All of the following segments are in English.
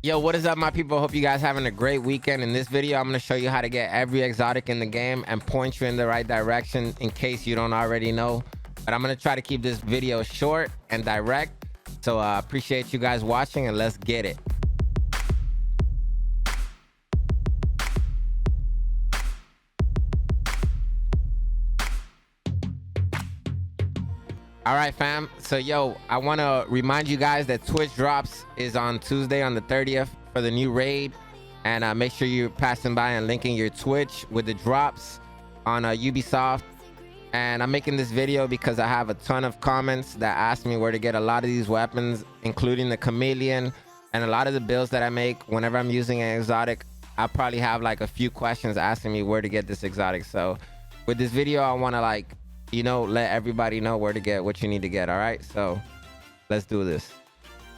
Yo, what is up, my people? Hope you guys having a great weekend. In this video, I'm going to show you how to get every exotic in the game and point you in the right direction in case you don't already know. But I'm going to try to keep this video short and direct. So I appreciate you guys watching, and let's get it. All right, fam. So, yo, I want to remind you guys that Twitch drops is on Tuesday on the 30th for the new raid. And make sure you're passing by and linking your Twitch with the drops on Ubisoft. And I'm making this video because I have a ton of comments that ask me where to get a lot of these weapons, including the chameleon and a lot of the builds that I make. Whenever I'm using an exotic, I probably have like a few questions asking me where to get this exotic. So with this video, I want to let everybody know where to get what you need to get. All right, so let's do this.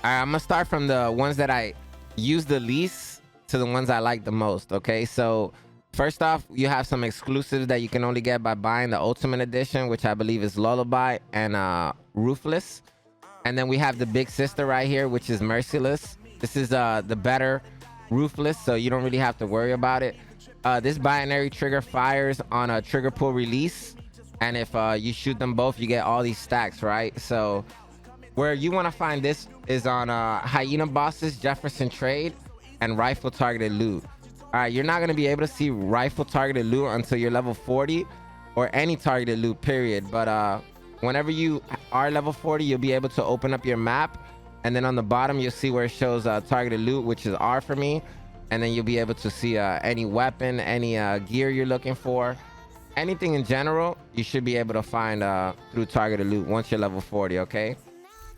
All right, I'm gonna start from the ones that I use the least to the ones I like the most. Okay, so first off, you have some exclusives that you can only get by buying the Ultimate Edition, which I believe is Lullaby and Ruthless. And then we have the big sister right here, which is Merciless. This is the better Ruthless, so you don't really have to worry about it. This binary trigger fires on a trigger pull release. And if you shoot them both, you get all these stacks, right? So where you want to find this is on Hyena Bosses, Jefferson Trade, and Rifle Targeted Loot. All right, you're not going to be able to see Rifle Targeted Loot until you're level 40 or any targeted loot, period. But whenever you are level 40, you'll be able to open up your map. And then on the bottom, you'll see where it shows Targeted Loot, which is R for me. And then you'll be able to see any weapon, any gear you're looking for. Anything in general, you should be able to find through targeted loot once you're level 40, okay?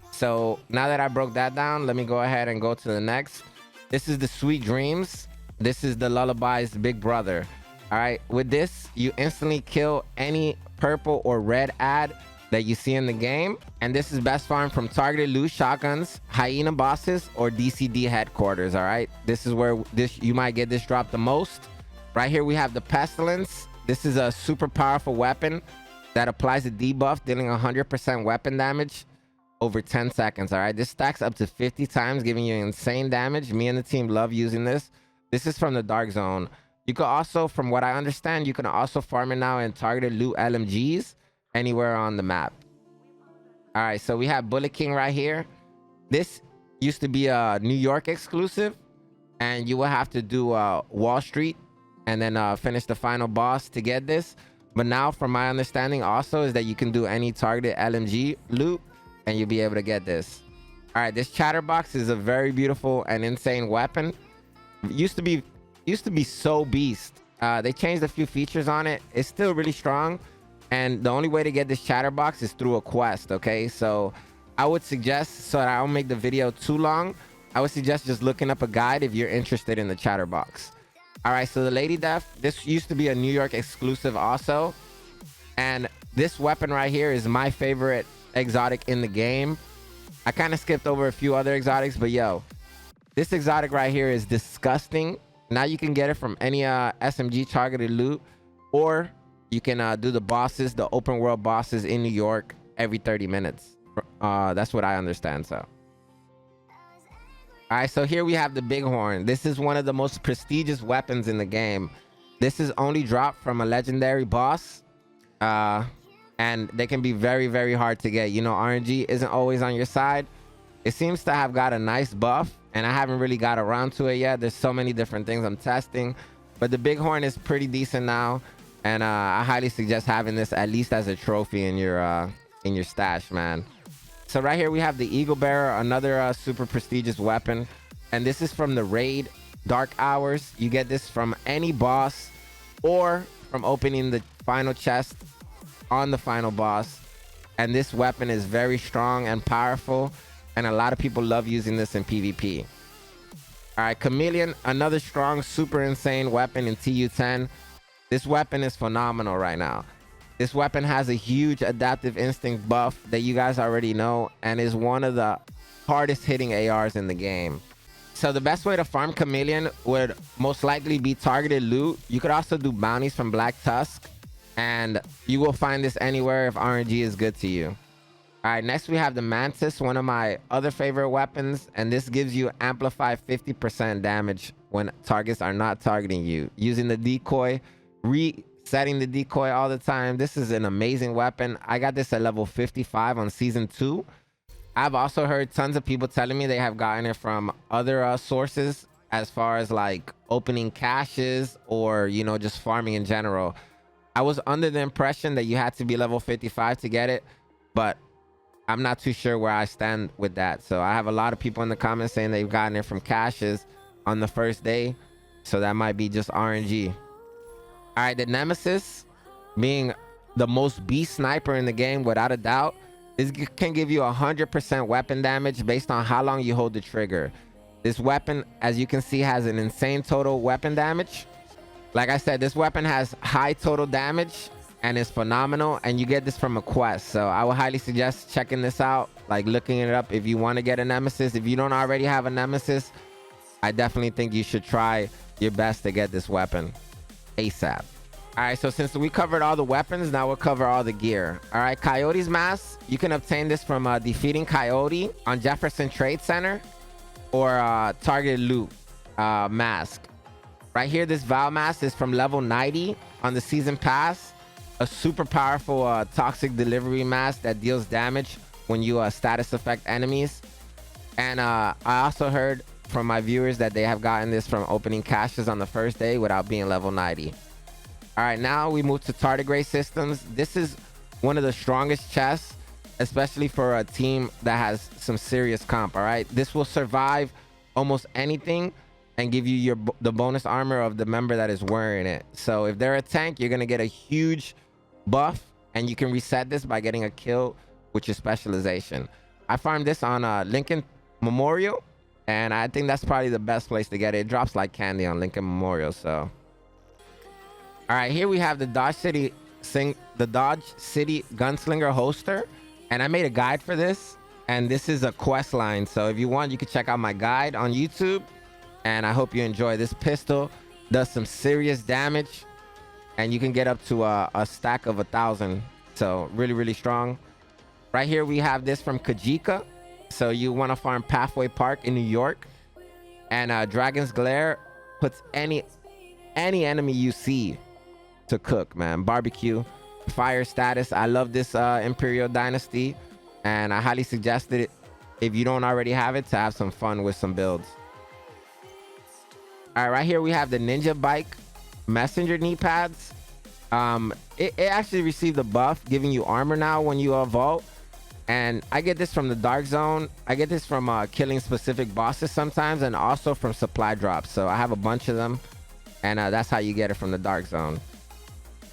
So now that I broke that down, let me go ahead and go to the next. This is the Sweet Dreams. This is the Lullaby's big brother. All right, with this, you instantly kill any purple or red ad that you see in the game. And this is best farmed from targeted loot, shotguns, Hyena Bosses, or DCD headquarters, all right? This is where you might get this drop the most. Right here, we have the Pestilence. This is a super powerful weapon that applies a debuff, dealing 100% weapon damage over 10 seconds, all right? This stacks up to 50 times, giving you insane damage. Me and the team love using this. This is from the Dark Zone. You could also, from what I understand, you can also farm it now in targeted loot LMGs anywhere on the map. All right, so we have Bullet King right here. This used to be a New York exclusive, and you will have to do Wall Street and then finish the final boss to get this. But now, from my understanding also, is that you can do any targeted LMG loot and you'll be able to get this. All right, this Chatterbox is a very beautiful and insane weapon. Used to be so beast. They changed a few features on it. It's still really strong, and the only way to get this Chatterbox is through a quest, okay? So I would suggest, so that I don't make the video too long, I would suggest just looking up a guide if you're interested in the Chatterbox. All right, so the Lady Death, this used to be a New York exclusive also. And this weapon right here is my favorite exotic in the game. I kind of skipped over a few other exotics, but yo, this exotic right here is disgusting. Now you can get it from any SMG targeted loot, or you can do the bosses, the open world bosses in New York every 30 minutes. That's what I understand, so. All right, so here we have the Bighorn. This is one of the most prestigious weapons in the game. This is only dropped from a legendary boss, and they can be very, very hard to get. You know, RNG isn't always on your side. It seems to have got a nice buff, and I haven't really got around to it yet. There's so many different things I'm testing, but the Bighorn is pretty decent now, and I highly suggest having this at least as a trophy in your stash, man. So right here we have the Eagle Bearer, another super prestigious weapon. And this is from the raid Dark Hours. You get this from any boss or from opening the final chest on the final boss. And this weapon is very strong and powerful, and a lot of people love using this in PvP. All right, Chameleon, another strong, super insane weapon in TU10. This weapon is phenomenal right now. This weapon has a huge adaptive instinct buff that you guys already know, and is one of the hardest hitting ARs in the game. So the best way to farm Chameleon would most likely be targeted loot. You could also do bounties from Black Tusk, and you will find this anywhere if RNG is good to you. All All right, next we have the Mantis, one of my other favorite weapons, and this gives you amplified 50% damage when targets are not targeting you. Using the decoy, resetting the decoy all the time. This is an amazing weapon. I got this at level 55 on season 2. I've also heard tons of people telling me they have gotten it from other sources, as far as like opening caches or, you know, just farming in general. I was under the impression that you had to be level 55 to get it, but I'm not too sure where I stand with that. So I have a lot of people in the comments saying they've gotten it from caches on the first day. So that might be just RNG. All right, the Nemesis, being the most beast sniper in the game without a doubt, this can give you 100% weapon damage based on how long you hold the trigger. This weapon, as you can see, has an insane total weapon damage. Like I said, this weapon has high total damage and is phenomenal, and you get this from a quest. So I would highly suggest checking this out, like looking it up if you want to get a Nemesis. If you don't already have a Nemesis, I definitely think you should try your best to get this weapon ASAP. All right, so since we covered all the weapons, now we'll cover all the gear. All right, Coyote's Mask, you can obtain this from defeating Coyote on Jefferson Trade Center, or targeted loot mask. Right here, this Val mask is from level 90 on the season pass. A super powerful toxic delivery mask that deals damage when you status affect enemies. And I also heard from my viewers that they have gotten this from opening caches on the first day without being level 90. All right, now we move to tardigrade systems. This is one of the strongest chests, especially for a team that has some serious comp. All right, this will survive almost anything and give you the bonus armor of the member that is wearing it. So if they're a tank, you're gonna get a huge buff, and you can reset this by getting a kill with your specialization. I farmed this on Lincoln Memorial, and I think that's probably the best place to get it. It drops like candy on Lincoln Memorial. So all right, here we have the Dodge City Gunslinger holster, and I made a guide for this, and this is a quest line. So if you want, you can check out my guide on YouTube, and I hope you enjoy. This pistol does some serious damage, and you can get up to a stack of 1,000. So really, really strong. Right here we have this from Kajika. So you want to farm Pathway Park in New York, and Dragon's Glare puts any enemy you see to cook, man. Barbecue, fire status. I love this Imperial Dynasty, and I highly suggest it if you don't already have it to have some fun with some builds. All right, right here we have the Ninja Bike Messenger knee pads. It actually received a buff giving you armor now when you vault, and I get this from the Dark Zone. I get this from killing specific bosses sometimes, and also from supply drops. So I have a bunch of them, and that's how you get it from the Dark Zone.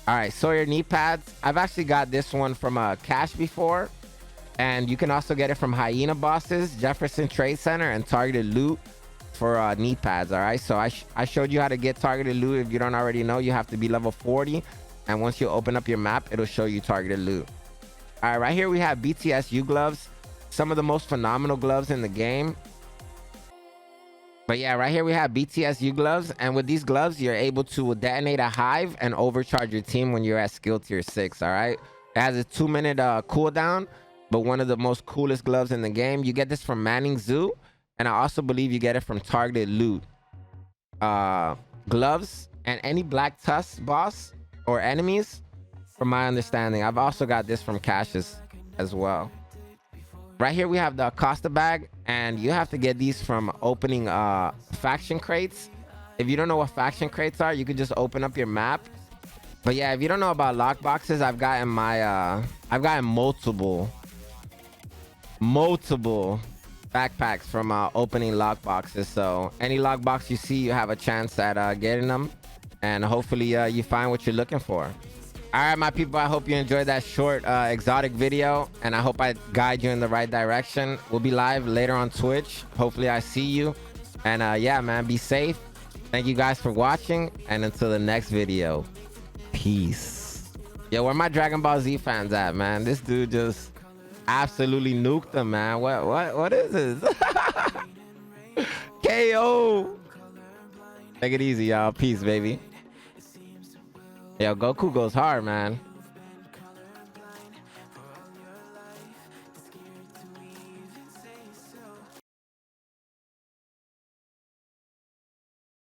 All right, Sawyer knee pads. I've actually got this one from cache before, and you can also get it from Hyena bosses, Jefferson Trade Center, and targeted loot for knee pads. All right, so I showed you how to get targeted loot. If you don't already know, you have to be level 40, and once you open up your map, it'll show you targeted loot. All right, right here we have BTSU gloves, some of the most phenomenal gloves in the game. But yeah, right here we have BTSU gloves, and with these gloves, you're able to detonate a hive and overcharge your team when you're at skill tier 6. All right, it has a 2-minute cooldown, but one of the most coolest gloves in the game. You get this from Manning Zoo, and I also believe you get it from targeted loot gloves and any Black Tusk boss or enemies, from my understanding. I've also got this from caches as well. Right here we have the Acosta bag, and you have to get these from opening faction crates. If you don't know what faction crates are, you can just open up your map. But yeah, if you don't know about lock boxes, I've gotten multiple backpacks from opening lock boxes. So any lock box you see, you have a chance at getting them, and hopefully you find what you're looking for. All right, my people, I hope you enjoyed that short exotic video, and I hope I guide you in the right direction. We'll be live later on Twitch. Hopefully I see you, and yeah, man, be safe. Thank you guys for watching, and until the next video, peace. Yo, where my Dragon Ball Z fans at, man? This dude just absolutely nuked them, man. What is this? KO. Take it easy, y'all. Peace, baby. Yo, Goku goes hard, man.